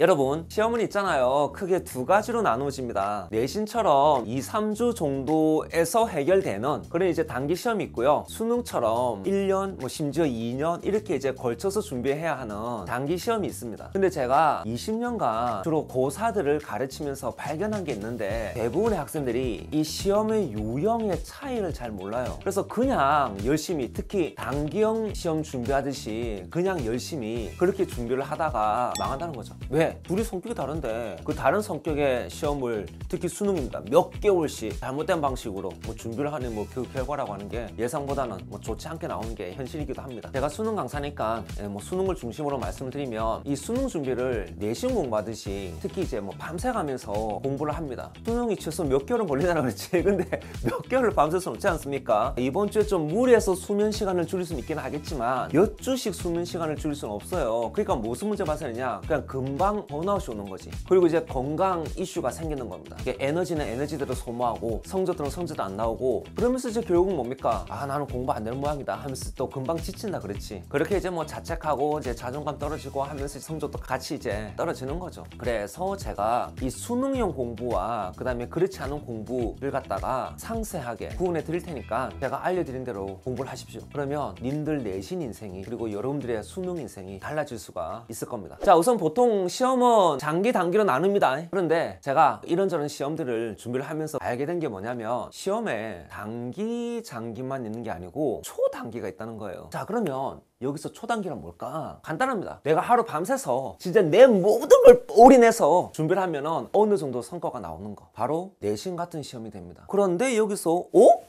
여러분, 시험은 있잖아요. 크게 두 가지로 나누어집니다. 내신처럼 2, 3주 정도에서 해결되는 그런 이제 단기 시험이 있고요. 수능처럼 1년, 심지어 2년 이렇게 이제 걸쳐서 준비해야 하는 단기 시험이 있습니다. 근데 제가 20년간 주로 고4들을 가르치면서 발견한 게 있는데 대부분의 학생들이 이 시험의 유형의 차이를 잘 몰라요. 그래서 그냥 열심히, 특히 단기형 시험 준비하듯이 그냥 열심히 그렇게 준비를 하다가 망한다는 거죠. 왜? 둘이 성격이 다른데 그 다른 성격의 시험을, 특히 수능입니다, 몇 개월씩 잘못된 방식으로 준비를 하는 그 결과라고 하는 게 예상보다는 좋지 않게 나오는 게 현실이기도 합니다. 제가 수능 강사니까 수능을 중심으로 말씀을 드리면 이 수능 준비를 내신 공부하듯이 특히 이제 밤새 가면서 공부를 합니다. 수능이 최소 몇 개월은 걸리잖아 그렇지. 근데 몇 개월을 밤샐 수는 없지 않습니까? 이번 주에 좀 무리해서 수면 시간을 줄일 수는 있긴 하겠지만 몇 주씩 수면 시간을 줄일 수는 없어요. 그러니까 무슨 문제 발생이냐, 그냥 금방 번아웃이 오는 거지. 그리고 이제 건강 이슈가 생기는 겁니다. 이게 에너지는 에너지대로 소모하고 성적들은 성적도 안 나오고, 그러면서 이제 결국은 뭡니까? 나는 공부 안 되는 모양이다 하면서 또 금방 지친다 그랬지. 그렇게 이제 자책하고 이제 자존감 떨어지고 하면서 성적도 같이 이제 떨어지는 거죠. 그래서 제가 이 수능형 공부와 그 다음에 그렇지 않은 공부를 갖다가 상세하게 구분해 드릴 테니까 제가 알려드린 대로 공부를 하십시오. 그러면 님들 내신 인생이, 그리고 여러분들의 수능 인생이 달라질 수가 있을 겁니다. 자, 우선 보통 시험은 장기 단기로 나눕니다. 그런데 제가 이런저런 시험들을 준비를 하면서 알게 된 게 뭐냐면 시험에 단기 장기만 있는 게 아니고 초단기가 있다는 거예요. 자, 그러면 여기서 초단기란 뭘까? 간단합니다. 내가 하루 밤새서 진짜 내 모든 걸 올인해서 준비를 하면은 어느 정도 성과가 나오는 거, 바로 내신 같은 시험이 됩니다. 그런데 여기서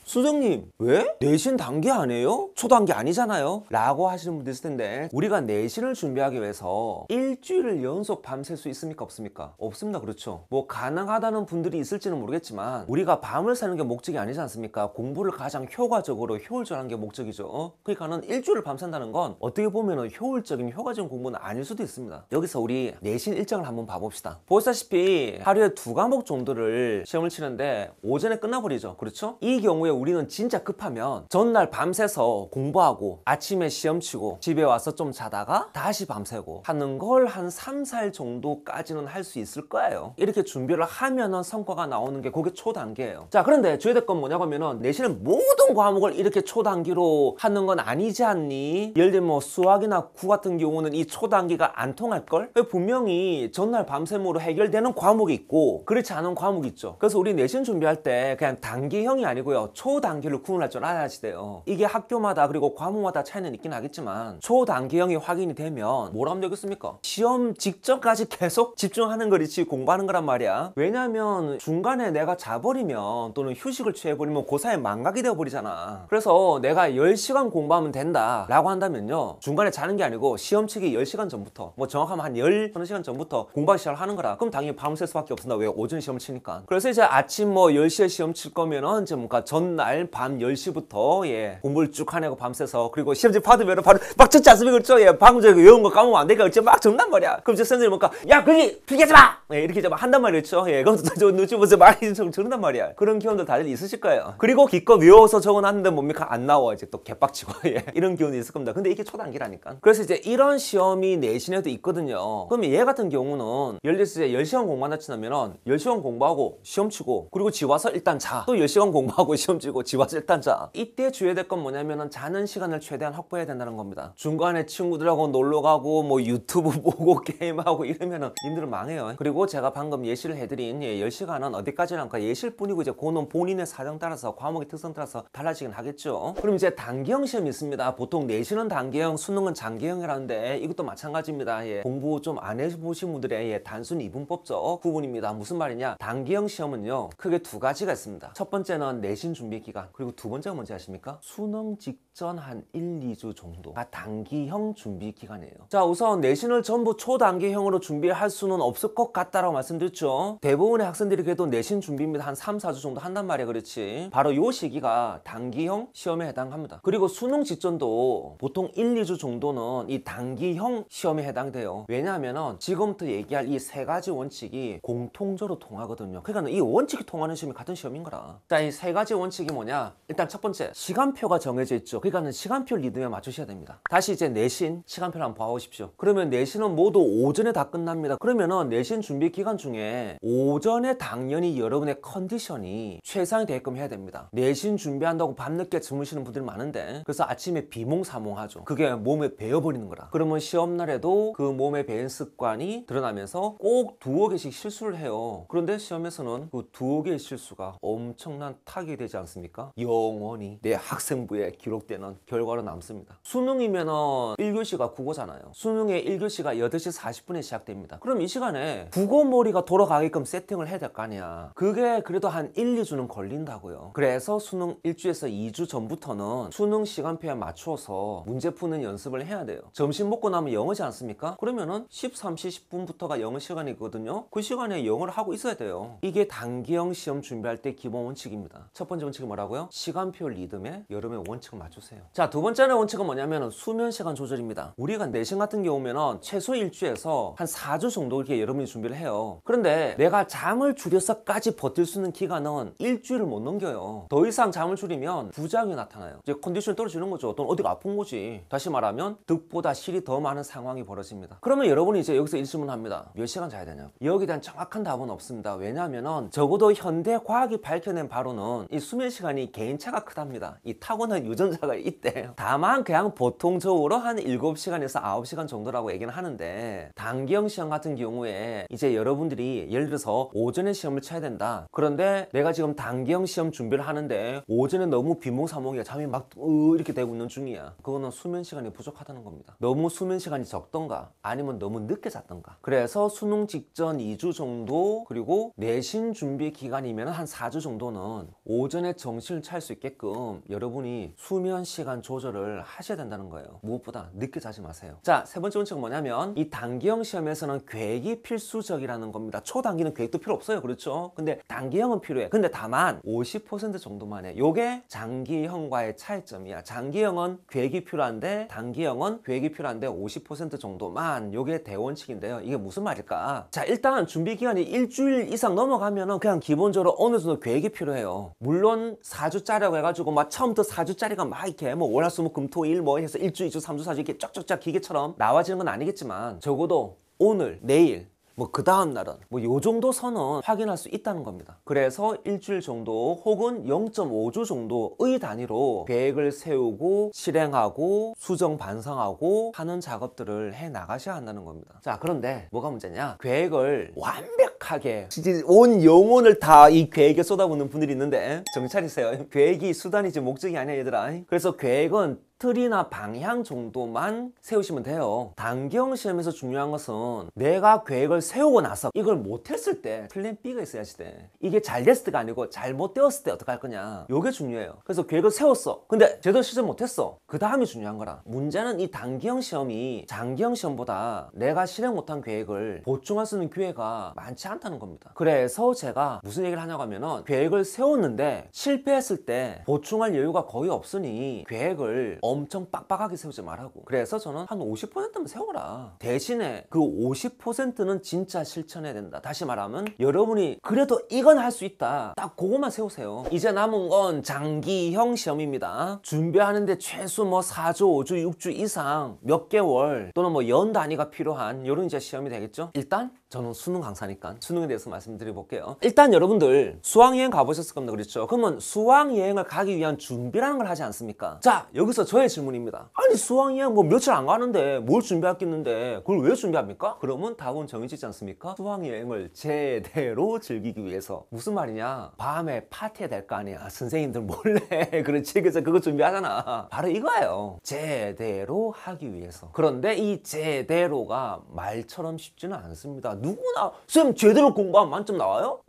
수정님 왜? 내신 단기 아니에요? 초단기 아니잖아요? 라고 하시는 분들 있을 텐데, 우리가 내신을 준비하기 위해서 일주일을 연속 밤샐 수 있습니까? 없습니까? 없습니다. 그렇죠? 가능하다는 분들이 있을지는 모르겠지만 우리가 밤을 새는 게 목적이 아니지 않습니까? 공부를 가장 효과적으로 효율적으로 하는 게 목적이죠. 그러니까는 일주일을 밤샌다는 건 어떻게 보면 효율적인 효과적인 공부는 아닐 수도 있습니다. 여기서 우리 내신 일정을 한번 봐봅시다. 보시다시피 하루에 2과목 정도를 시험을 치는데 오전에 끝나버리죠. 그렇죠? 이 경우에 우리는 진짜 급하면 전날 밤새서 공부하고 아침에 시험 치고 집에 와서 좀 자다가 다시 밤새고 하는 걸 한 3, 4일 정도까지는 할 수 있을 거예요. 이렇게 준비를 하면은 성과가 나오는 게 그게 초단기예요. 자, 그런데 주의될 건 뭐냐고 하면은 내신의 모든 과목을 이렇게 초단기로 하는 건 아니지 않니? 예를 들면 수학이나 구 같은 경우는 이 초단기가 안 통할걸? 분명히 전날 밤샘으로 해결되는 과목이 있고 그렇지 않은 과목이 있죠. 그래서 우리 내신 준비할 때 그냥 단기형이 아니고요, 초단기를 구분할 줄 알아야지 돼요. 이게 학교마다 그리고 과목마다 차이는 있긴 하겠지만 초단기형이 확인이 되면 뭘 하면 되겠습니까? 시험 직전까지 계속 집중하는 거리지 공부하는 거란 말이야. 왜냐면 중간에 내가 자버리면 또는 휴식을 취해버리면 고4에 망각이 되어버리잖아. 그래서 내가 10시간 공부하면 된다 라고 한다면요, 중간에 자는 게 아니고 시험 치기 10시간 전부터, 정확하면 한 10시간 전부터 공부하기 시작을 하는 거라. 그럼 당연히 밤샐 수밖에 없습니다. 왜? 오전 시험을 치니까. 그래서 이제 아침 10시에 시험 칠 거면은 이제 전날 밤 10시부터 공부를 쭉 하내고 밤새서, 그리고 시험지 받으면 바로 막 적지 않습니까? 그렇죠? 방금 전에 외운 거 까먹으면 안 되니까 막 적는단 말이야. 그럼 이제 선생님이 야 거기 필기하지 마! 이렇게 이제 막 한단 말이죠. 그럼 저 눈치 보면서 말이 적는단 말이야. 그런 경험도 다들 있으실 거예요. 그리고 기껏 외워서 적어놨는데 뭡니까? 안 나와. 이제 또 개빡치고 이런 기운이 있을 겁니다. 근데 이게 초단기라니까. 그래서 이제 이런 시험이 내신에도 있거든요. 그러면 얘 같은 경우는 예를 들어서 이제 10시간 공부한다 치면은 10시간 공부하고 시험 치고 그리고 집 와서 일단 자. 또 10시간 공부하고 시험 치고 집 와서 일단 자. 이때 주의해야 될 건 뭐냐면은 자는 시간을 최대한 확보해야 된다는 겁니다. 중간에 친구들하고 놀러 가고 유튜브 보고 게임하고 이러면은 님들은 망해요. 그리고 제가 방금 예시를 해드린 10시간은 어디까지나 예시일 뿐이고 이제 그거는 본인의 사정 따라서 과목의 특성 따라서 달라지긴 하겠죠. 그럼 이제 단기형 시험이 있습니다. 보통 내신은 단기형, 수능은 장기형이라는데 이것도 마찬가지입니다. 공부 좀 안 해보신 분들의 단순히 이분법적 부분입니다. 무슨 말이냐? 단기형 시험은요, 크게 두 가지가 있습니다. 첫 번째는 내신 준비 기간, 그리고 두 번째가 뭔지 아십니까? 수능 직전 한 1, 2주 정도가 단기형 준비 기간이에요. 자, 우선 내신을 전부 초단기형으로 준비할 수는 없을 것 같다라고 말씀드렸죠. 대부분의 학생들이 그래도 내신 준비입니다. 한 3, 4주 정도 한단 말이야. 그렇지? 바로 요 시기가 단기형 시험에 해당합니다. 그리고 수능 직전도 보통 보통 1, 2주 정도는 이 단기형 시험에 해당돼요. 왜냐하면 지금부터 얘기할 이 세 가지 원칙이 공통적으로 통하거든요. 그러니까 이 원칙이 통하는 시험이 같은 시험인 거라. 자, 이 세 가지 원칙이 뭐냐? 일단 첫 번째, 시간표가 정해져 있죠. 그러니까 시간표 리듬에 맞추셔야 됩니다. 다시 이제 내신 시간표를 한번 봐보십시오. 그러면 내신은 모두 오전에 다 끝납니다. 그러면은 내신 준비 기간 중에 오전에 당연히 여러분의 컨디션이 최상이 되게끔 해야 됩니다. 내신 준비한다고 밤늦게 주무시는 분들이 많은데, 그래서 아침에 비몽사몽하죠. 그게 몸에 배어버리는 거라. 그러면 시험날에도 그 몸에 배인 습관이 드러나면서 꼭 두어 개씩 실수를 해요. 그런데 시험에서는 그 두어 개의 실수가 엄청난 타격이 되지 않습니까? 영원히 내 학생부에 기록되는 결과로 남습니다. 수능이면은 1교시가 국어잖아요. 수능의 1교시가 8시 40분에 시작됩니다. 그럼 이 시간에 국어머리가 돌아가게끔 세팅을 해야 될 거 아니야. 그게 그래도 한 1, 2주는 걸린다고요. 그래서 수능 1주에서 2주 전부터는 수능 시간표에 맞추어서 문제 푸는 연습을 해야 돼요. 점심 먹고 나면 영어지 않습니까? 그러면은 13시 10분부터가 영어 시간이거든요. 그 시간에 영어를 하고 있어야 돼요. 이게 단기형 시험 준비할 때 기본 원칙입니다. 첫 번째 원칙이 뭐라고요? 시간표 리듬에 여름의 원칙을 맞추세요. 자, 두 번째 원칙은 뭐냐면 수면 시간 조절입니다. 우리가 내신 같은 경우면은 최소 1주에서 한 4주 정도 이렇게 여러분이 준비를 해요. 그런데 내가 잠을 줄여서까지 버틸 수 있는 기간은 일주일을 못 넘겨요. 더 이상 잠을 줄이면 부작용이 나타나요. 이제 컨디션이 떨어지는 거죠. 또는 어디가 아픈 거지. 다시 말하면 득보다 실이 더 많은 상황이 벌어집니다. 그러면 여러분이 이제 여기서 질문합니다. 몇 시간 자야 되냐고. 여기에 대한 정확한 답은 없습니다. 왜냐하면 적어도 현대 과학이 밝혀낸 바로는 이 수면 시간이 개인차가 크답니다. 이 타고난 유전자가 있대요. 다만 그냥 보통적으로 한 7시간에서 9시간 정도라고 얘기는 하는데, 단기형 시험 같은 경우에 이제 여러분들이 예를 들어서 오전에 시험을 쳐야 된다. 그런데 내가 지금 단기형 시험 준비를 하는데 오전에 너무 비몽사몽이야. 잠이 막 이렇게 되고 있는 중이야. 그거는 수면 시간이 부족하다는 겁니다. 너무 수면 시간이 적던가 아니면 너무 늦게 잤던가. 그래서 수능 직전 2주 정도, 그리고 내신 준비 기간이면 한 4주 정도는 오전에 정신을 차릴 수 있게끔 여러분이 수면 시간 조절을 하셔야 된다는 거예요. 무엇보다 늦게 자지 마세요. 자, 세 번째 원칙은 뭐냐면 이 단기형 시험에서는 계획이 필수적이라는 겁니다. 초단기는 계획도 필요 없어요. 그렇죠? 근데 단기형은 필요해. 근데 다만 50% 정도만 해. 요게 장기형과의 차이점이야. 장기형은 계획이 필요한데 단기형은 계획이 필요한데 50% 정도만. 요게 대원칙인데요. 이게 무슨 말일까? 자, 일단 준비 기간이 일주일 이상 넘어가면은 그냥 기본적으로 어느 정도 계획이 필요해요. 물론 4주짜리라고 해가지고 막 처음부터 4주짜리가 막 이렇게 뭐 월화수목금토일 뭐 해서 1주, 2주, 3주, 4주 이렇게 쫙쫙쫙 기계처럼 나와지는 건 아니겠지만 적어도 오늘, 내일, 뭐 그 다음 날은 뭐 요 정도 선은 확인할 수 있다는 겁니다. 그래서 일주일 정도 혹은 0.5주 정도의 단위로 계획을 세우고 실행하고 수정 반성하고 하는 작업들을 해 나가셔야 한다는 겁니다. 자, 그런데 뭐가 문제냐? 계획을 완벽하게 진짜 온 영혼을 다 이 계획에 쏟아붓는 분들이 있는데 정신 차리세요. 계획이 수단이지 목적이 아니야, 얘들아. 그래서 계획은 틀이나 방향 정도만 세우시면 돼요. 단기형 시험에서 중요한 것은 내가 계획을 세우고 나서 이걸 못했을 때 플랜 B가 있어야지 돼. 이게 잘 됐을 때가 아니고 잘못되었을 때 어떡할 거냐. 요게 중요해요. 그래서 계획을 세웠어. 근데 제대로 시전 못했어. 그 다음이 중요한 거라. 문제는 이 단기형 시험이 장기형 시험보다 내가 실행 못한 계획을 보충할 수 있는 기회가 많지 않다는 겁니다. 그래서 제가 무슨 얘기를 하냐고 하면은 계획을 세웠는데 실패했을 때 보충할 여유가 거의 없으니 계획을 엄청 빡빡하게 세우지 말라고. 그래서 저는 한 50%만 세워라. 대신에 그 50%는 진짜 실천해야 된다. 다시 말하면 여러분이 그래도 이건 할 수 있다. 딱 그것만 세우세요. 이제 남은 건 장기형 시험입니다. 준비하는데 최소 뭐 4주, 5주, 6주 이상 몇 개월 또는 뭐 연 단위가 필요한 이런 이제 시험이 되겠죠. 일단 저는 수능 강사니까 수능에 대해서 말씀드려볼게요. 일단 여러분들 수학여행 가보셨을 겁니다. 그렇죠? 그러면 수학여행을 가기 위한 준비라는 걸 하지 않습니까? 자, 여기서 저의 질문입니다. 아니 수학여행 뭐 며칠 안 가는데 뭘 준비했겠는데 그걸 왜 준비합니까? 그러면 답은 정해지지 않습니까? 수학여행을 제대로 즐기기 위해서. 무슨 말이냐? 밤에 파티해야 될 거 아니야. 선생님들 몰래 그렇지. 그래서 그거 준비하잖아. 바로 이거예요. 제대로 하기 위해서. 그런데 이 제대로가 말처럼 쉽지는 않습니다. 누구나 쌤 제대로 공부하면 만점 나와요?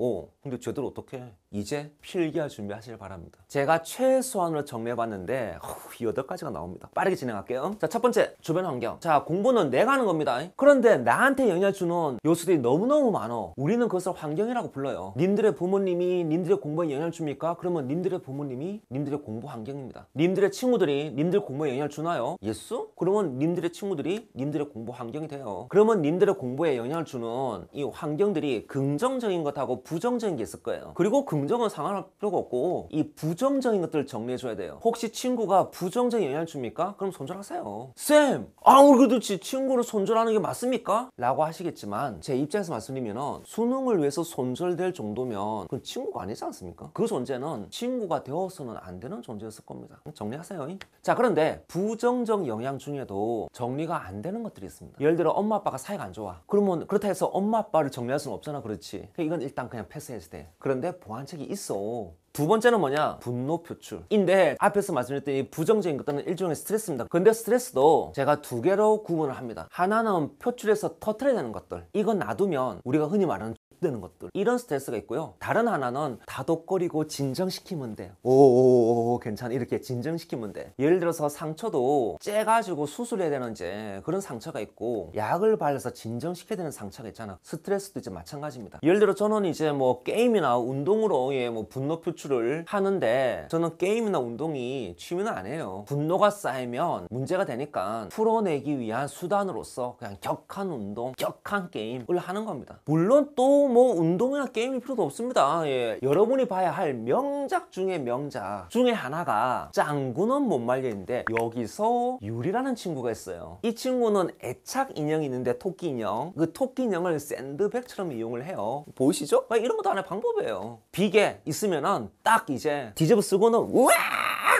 근데 제대로 어떻게 해? 이제 필기할 준비하시길 바랍니다. 제가 최소한으로 정리해봤는데 8가지가 나옵니다. 빠르게 진행할게요. 자, 첫 번째, 주변 환경. 자, 공부는 내가 하는 겁니다. 그런데 나한테 영향을 주는 요소들이 너무너무 많아. 우리는 그것을 환경이라고 불러요. 님들의 부모님이 님들의 공부에 영향을 줍니까? 그러면 님들의 부모님이 님들의 공부 환경입니다. 님들의 친구들이 님들 공부에 영향을 주나요? 예수? 그러면 님들의 친구들이 님들의 공부 환경이 돼요. 그러면 님들의 공부에 영향을 주는 이 환경들이 긍정적인 것하고 부정적인 게 있을 거예요. 그리고 긍정은 상관할 필요가 없고 이 부정적인 것들을 정리해줘야 돼요. 혹시 친구가 부정적인 영향을 줍니까? 그럼 손절하세요. 쌤! 그래도 친구를 손절하는 게 맞습니까? 라고 하시겠지만 제 입장에서 말씀드리면 수능을 위해서 손절될 정도면 그건 친구가 아니지 않습니까? 그 존재는 친구가 되어서는 안 되는 존재였을 겁니다. 정리하세요. 자, 그런데 부정적 영향 중에도 정리가 안 되는 것들이 있습니다. 예를 들어 엄마 아빠가 사이가 안 좋아. 그러면 그렇다 해서 엄마 아빠를 정리할 수는 없잖아. 그렇지? 이건 일단 그냥 패스해도 돼. 그런데 보완책이 있어. 두 번째는 뭐냐? 분노 표출인데 앞에서 말씀드렸던 이 부정적인 것들은 일종의 스트레스입니다. 근데 스트레스도 제가 두 개로 구분을 합니다. 하나는 표출해서 터뜨려야 되는 것들, 이건 놔두면 우리가 흔히 말하는 되는 것들, 이런 스트레스가 있고요. 다른 하나는 다독거리고 진정시키면 돼. 오오오 괜찮아, 이렇게 진정시키면 돼. 예를 들어서 상처도 째가지고 수술해야 되는 이제 그런 상처가 있고 약을 발라서 진정시켜야 되는 상처가 있잖아. 스트레스도 이제 마찬가지입니다. 예를 들어 저는 이제 뭐 게임이나 운동으로 뭐 분노 표출을 하는데 저는 게임이나 운동이 취미는 안 해요. 분노가 쌓이면 문제가 되니까 풀어내기 위한 수단으로서 그냥 격한 운동, 격한 게임을 하는 겁니다. 물론 또 뭐 운동이나 게임일 필요도 없습니다. 여러분이 봐야 할 명작 중에 명작 중에 하나가 짱구는 못 말려인데 여기서 유리라는 친구가 있어요. 이 친구는 애착 인형이 있는데 토끼 인형, 그 토끼 인형을 샌드백처럼 이용을 해요. 보이시죠? 이런 것도 하나의 방법이에요. 비계 있으면은 딱 이제 뒤집어 쓰고는 우와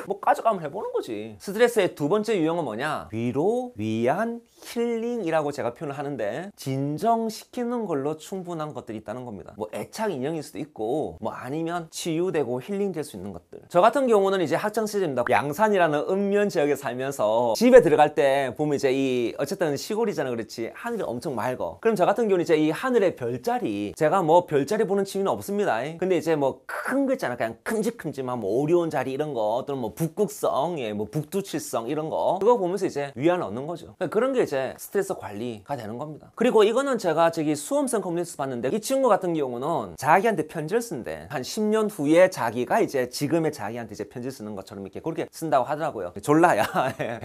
뭐 가져가면 해보는 거지. 스트레스의 두 번째 유형은 뭐냐? 위로, 위안, 힐링이라고 제가 표현을 하는데 진정시키는 걸로 충분한 것들이 있다는 겁니다. 뭐 애착 인형일 수도 있고 뭐 아니면 치유되고 힐링될 수 있는 것들. 저 같은 경우는 이제 학창 시절입니다. 양산이라는 읍면 지역에 살면서 집에 들어갈 때 보면 이제 이 어쨌든 시골이잖아. 그렇지, 하늘이 엄청 맑어. 그럼 저 같은 경우는 이제 이 하늘의 별자리, 제가 뭐 별자리 보는 취미는 없습니다. 근데 이제 뭐 큰 거 있잖아. 그냥 큼직큼직한 뭐 오리온 자리 이런 거, 또는 뭐 북극성, 뭐 북두칠성 이런 거, 그거 보면서 이제 위안을 얻는 거죠. 그런 게 이제 스트레스 관리가 되는 겁니다. 그리고 이거는 제가 저기 수험생 커뮤니티에서 봤는데 이 친구 같은 경우는 자기한테 편지를 쓴대. 한 10년 후에 자기가 이제 지금의 자기한테 이제 편지 쓰는 것처럼 이렇게 그렇게 쓴다고 하더라고요. 졸라야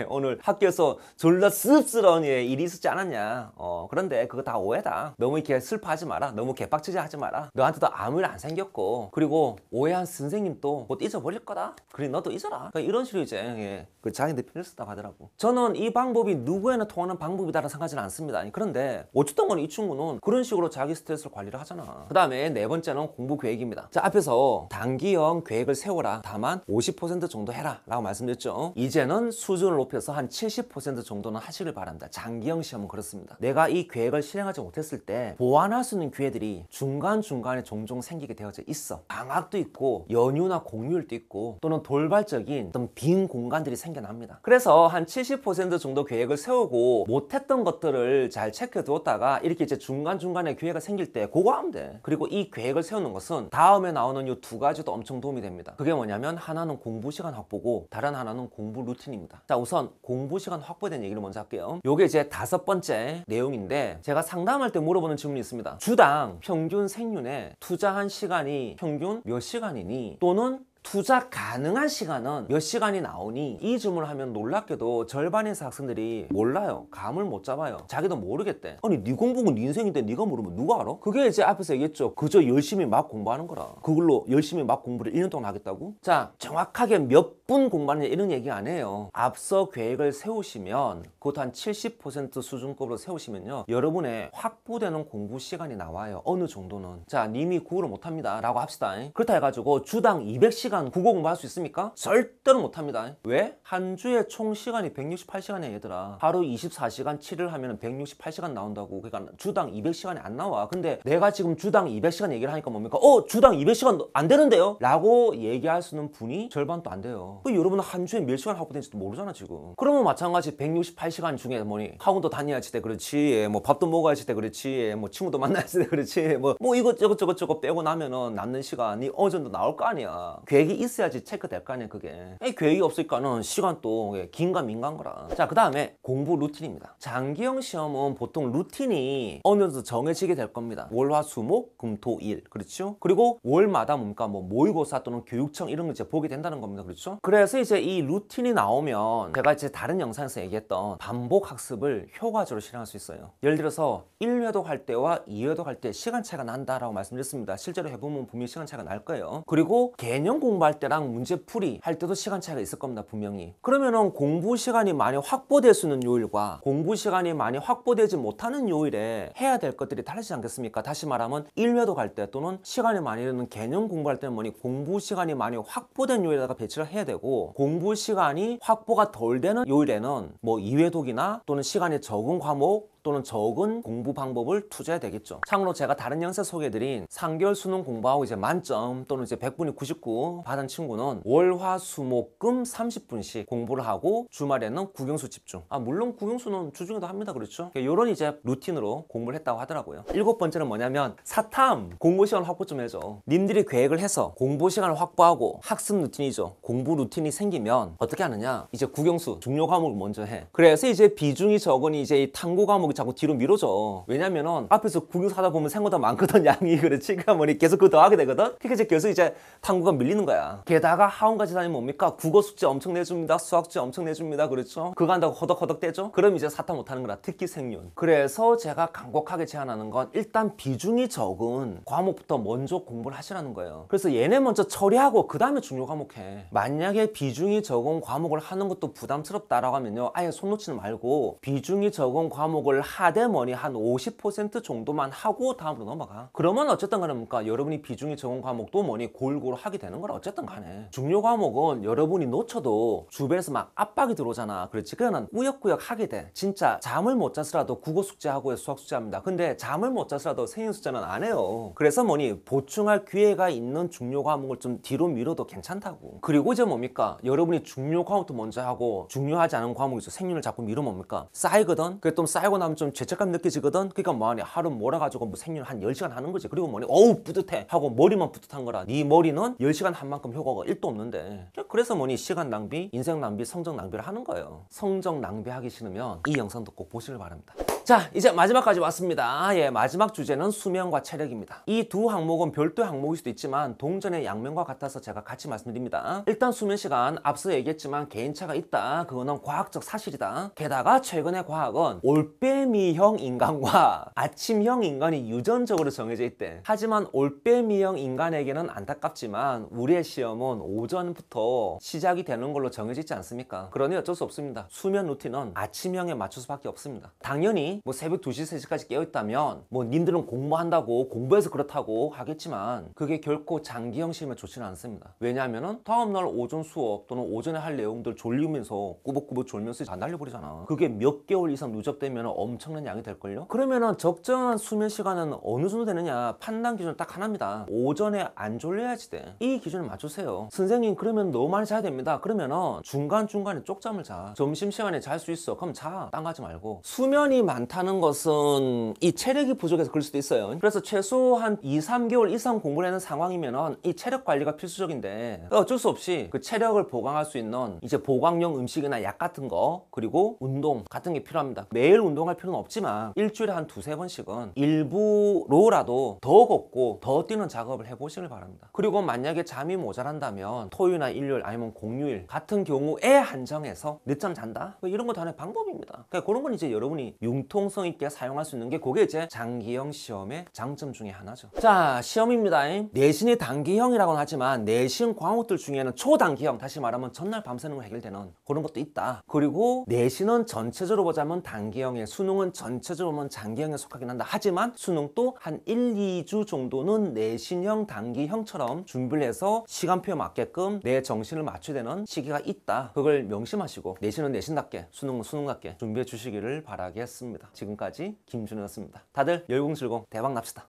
오늘 학교에서 졸라 씁쓸한 일이 있었지 않았냐. 그런데 그거 다 오해다. 너무 이렇게 슬퍼하지 마라. 너무 개빡치지 하지 마라. 너한테도 아무 일 안 생겼고, 그리고 오해한 선생님도 곧 잊어버릴 거다. 그래 너도 잊어라. 그러니까 이런 식으로 이제 그 자기한테 편지를 썼다고 하더라고. 저는 이 방법이 누구에나 통하는 방법이다라고 생각하지는 않습니다. 그런데 어쨌든 간에 이 친구는 그런 식으로 자기 스트레스를 관리를 하잖아. 그 다음에 네 번째는 공부 계획입니다. 자, 앞에서 단기형 계획을 세워라. 다만 50% 정도 해라 라고 말씀드렸죠. 이제는 수준을 높여서 한 70% 정도는 하시길 바랍니다. 장기형 시험은 그렇습니다. 내가 이 계획을 실행하지 못했을 때 보완할 수 있는 기회들이 중간중간에 종종 생기게 되어져 있어. 방학도 있고 연휴나 공휴일도 있고 또는 돌발적인 어떤 빈 공간들이 생겨납니다. 그래서 한 70% 정도 계획을 세우고 못했던 것들을 잘 체크해두었다가 이렇게 이제 중간중간에 기회가 생길 때 그거 하면 돼. 그리고 이 계획을 세우는 것은 다음에 나오는 이 두 가지도 엄청 도움이 됩니다. 그게 뭐냐면 하나는 공부 시간 확보고 다른 하나는 공부 루틴입니다. 자, 우선 공부 시간 확보에 대한 얘기를 먼저 할게요. 요게 이제 5번째 내용인데 제가 상담할 때 물어보는 질문이 있습니다. 주당 평균 생윤에 투자한 시간이 평균 몇 시간이니? 또는 투자 가능한 시간은 몇 시간이 나오니? 이 질문을 하면 놀랍게도 절반에서 학생들이 몰라요. 감을 못 잡아요. 자기도 모르겠대. 아니 네 공부는 네 인생인데 네가 모르면 누가 알아? 그게 이제 앞에서 얘기했죠. 그저 열심히 막 공부하는 거라. 그걸로 열심히 막 공부를 1년 동안 하겠다고? 자, 정확하게 몇 분 공부하느냐 이런 얘기 안 해요. 앞서 계획을 세우시면 그것도 한 70% 수준급으로 세우시면요, 여러분의 확보되는 공부 시간이 나와요. 어느 정도는. 자, 님이 구호를 못합니다 라고 합시다. 그렇다 해가지고 주당 200시간 4시간 국어 공부할 수 있습니까? 절대로 못합니다. 왜? 한 주에 총 시간이 168시간이야 얘들아. 하루 24시간 7을 하면 168시간 나온다고. 그러니까 주당 200시간이 안 나와. 근데 내가 지금 주당 200시간 얘기를 하니까 뭡니까? 주당 200시간 안 되는데요? 라고 얘기할 수 있는 분이 절반도 안 돼요. 여러분은 한 주에 몇 시간 하고 되는지도 모르잖아 지금. 그러면 마찬가지 168시간 중에 뭐니 학원도 다녀야지 돼 그렇지, 뭐 밥도 먹어야지 돼 그렇지, 뭐 친구도 만나야지 돼 그렇지, 뭐 이것저것 저것저것 빼고 나면은 남는 시간이 어느 정도 나올 거 아니야. 계획이 있어야지 체크될 거 아니야 그게. 계획이 없으니까는 시간 또 긴가민가한 거라. 자, 그 다음에 공부 루틴입니다. 장기형 시험은 보통 루틴이 어느 정도 정해지게 될 겁니다. 월, 화, 수, 목, 금, 토, 일. 그렇죠? 그리고 월마다 뭡니까? 뭐 모의고사 또는 교육청 이런 거 이제 보게 된다는 겁니다. 그렇죠? 그래서 이제 이 루틴이 나오면 제가 이제 다른 영상에서 얘기했던 반복 학습을 효과적으로 실행할 수 있어요. 예를 들어서 1회독 할 때와 2회독 할 때 시간 차이가 난다라고 말씀드렸습니다. 실제로 해보면 분명히 시간 차이가 날 거예요. 그리고 개념 공부할 때랑 문제풀이 할 때도 시간 차이가 있을 겁니다. 분명히. 그러면은 공부 시간이 많이 확보될 수 있는 요일과 공부 시간이 많이 확보되지 못하는 요일에 해야 될 것들이 달라지지 않겠습니까? 다시 말하면 1회독 할 때 또는 시간이 많이 드는 개념 공부할 때는 뭐니 공부 시간이 많이 확보된 요일에다가 배치를 해야 되고, 공부 시간이 확보가 덜 되는 요일에는 뭐 2회독이나 또는 시간이 적은 과목 또는 적은 공부 방법을 투자해야 되겠죠. 참고로 제가 다른 영상 소개해드린 3개월 수능 공부하고 이제 만점 또는 이제 100분이 99 받은 친구는 월, 화, 수, 목, 금 30분씩 공부를 하고 주말에는 국영수 집중. 물론 국영수는 주중에도 합니다. 그렇죠? 이런 이제 루틴으로 공부를 했다고 하더라고요. 7번째는 뭐냐면 사탐 공부 시간 확보 좀 해줘. 님들이 계획을 해서 공부 시간을 확보하고 학습 루틴이죠. 공부 루틴이 생기면 어떻게 하느냐? 이제 국영수 중요 과목을 먼저 해. 그래서 이제 비중이 적은 이제 이 탐구 과목 자꾸 뒤로 미뤄져. 왜냐면은 앞에서 국영수 하다 보면 생각보다 많거든 양이. 그렇지? 그러니까 뭐니 계속 그거 더 하게 되거든. 그러니까 이제 계속 이제 탐구가 밀리는 거야. 게다가 하원까지 다니면 뭡니까? 국어 숙제 엄청 내줍니다. 수학 숙제 엄청 내줍니다. 그렇죠? 그거 한다고 허덕허덕 떼죠? 그럼 이제 사탐 못하는 거라. 특히 생윤. 그래서 제가 간곡하게 제안하는 건 일단 비중이 적은 과목부터 먼저 공부를 하시라는 거예요. 그래서 얘네 먼저 처리하고 그 다음에 중요 과목 해. 만약에 비중이 적은 과목을 하는 것도 부담스럽다라고 하면요, 아예 손 놓지는 말고 비중이 적은 과목을 하되 뭐니 한 50% 정도만 하고 다음으로 넘어가. 그러면 어쨌든 간에 뭡니까? 여러분이 비중이 적은 과목도 뭐니 골고루 하게 되는 거라. 어쨌든 간에 중요 과목은 여러분이 놓쳐도 주변에서 막 압박이 들어오잖아. 그렇지? 그거는 꾸역꾸역 하게 돼. 진짜 잠을 못 자서라도 국어 숙제하고 수학 숙제합니다. 근데 잠을 못 자서라도 생일 숙제는 안 해요. 그래서 뭐니 보충할 기회가 있는 중요 과목을 좀 뒤로 미뤄도 괜찮다고. 그리고 이제 뭡니까? 여러분이 중요 과목도 먼저 하고 중요하지 않은 과목에서 생윤을 자꾸 미루면 뭡니까? 쌓이거든? 그게 또 쌓이고 나면 좀 죄책감 느껴지거든? 그러니까 뭐하니? 하루 몰아가지고 뭐 생윤 한 10시간 하는 거지. 그리고 뭐니? 어우 뿌듯해 하고 머리만 뿌듯한 거라. 네 머리는 10시간 한 만큼 효과가 1도 없는데. 그래서 뭐니? 시간 낭비, 인생 낭비, 성적 낭비를 하는 거예요. 성적 낭비하기 싫으면 이 영상도 꼭 보시길 바랍니다. 자, 이제 마지막까지 왔습니다. 마지막 주제는 수면과 체력입니다. 이 두 항목은 별도의 항목일 수도 있지만 동전의 양면과 같아서 제가 같이 말씀드립니다. 일단 수면 시간 앞서 얘기했지만 개인차가 있다. 그거는 과학적 사실이다. 게다가 최근의 과학은 올빼미형 인간과 아침형 인간이 유전적으로 정해져 있대. 하지만 올빼미형 인간에게는 안타깝지만 우리의 시험은 오전부터 시작이 되는 걸로 정해져 있지 않습니까? 그러니 어쩔 수 없습니다. 수면 루틴은 아침형에 맞출 수밖에 없습니다. 당연히 뭐 새벽 2시, 3시까지 깨어있다면 뭐 님들은 공부한다고 공부해서 그렇다고 하겠지만 그게 결코 장기형 시험에 좋지는 않습니다. 왜냐하면은 다음날 오전 수업 또는 오전에 할 내용들 졸리면서 꾸벅꾸벅 졸면서 다 날려버리잖아. 그게 몇 개월 이상 누적되면 엄청난 양이 될걸요? 그러면은 적정한 수면 시간은 어느 정도 되느냐? 판단 기준 딱 하나입니다. 오전에 안 졸려야지 돼. 이 기준을 맞추세요. 선생님 그러면 너무 많이 자야 됩니다. 그러면은 중간중간에 쪽잠을 자. 점심시간에 잘 수 있어. 그럼 자. 딴 거 하지 말고. 수면이 많다는 것은 이 체력이 부족해서 그럴 수도 있어요. 그래서 최소한 2-3개월 이상 공부를 하는 상황이면은 이 체력 관리가 필수적인데 어쩔 수 없이 그 체력을 보강할 수 있는 이제 보강용 음식이나 약 같은 거 그리고 운동 같은 게 필요합니다. 매일 운동할 필요는 없지만 일주일에 한 2-3번씩은 일부러라도 더 걷고 더 뛰는 작업을 해보시길 바랍니다. 그리고 만약에 잠이 모자란다면 토요일이나 일요일 아니면 공휴일 같은 경우에 한정해서 늦잠 잔다? 이런 거 다 하나의 방법입니다. 그러니까 그런 건 이제 여러분이 융 융통성 있게 사용할 수 있는 게 그게 이제 장기형 시험의 장점 중에 하나죠. 자, 시험입니다. 내신이 단기형이라고는 하지만 내신 과목들 중에는 초단기형, 다시 말하면 전날 밤새는 거 해결되는 그런 것도 있다. 그리고 내신은 전체적으로 보자면 단기형에, 수능은 전체적으로 보면 장기형에 속하긴 한다. 하지만 수능도 한 1, 2주 정도는 내신형, 단기형처럼 준비를 해서 시간표에 맞게끔 내 정신을 맞춰야 되는 시기가 있다. 그걸 명심하시고 내신은 내신답게, 수능은 수능답게 준비해 주시기를 바라겠습니다. 지금까지 김준호였습니다. 다들 열공실공 대박 납시다.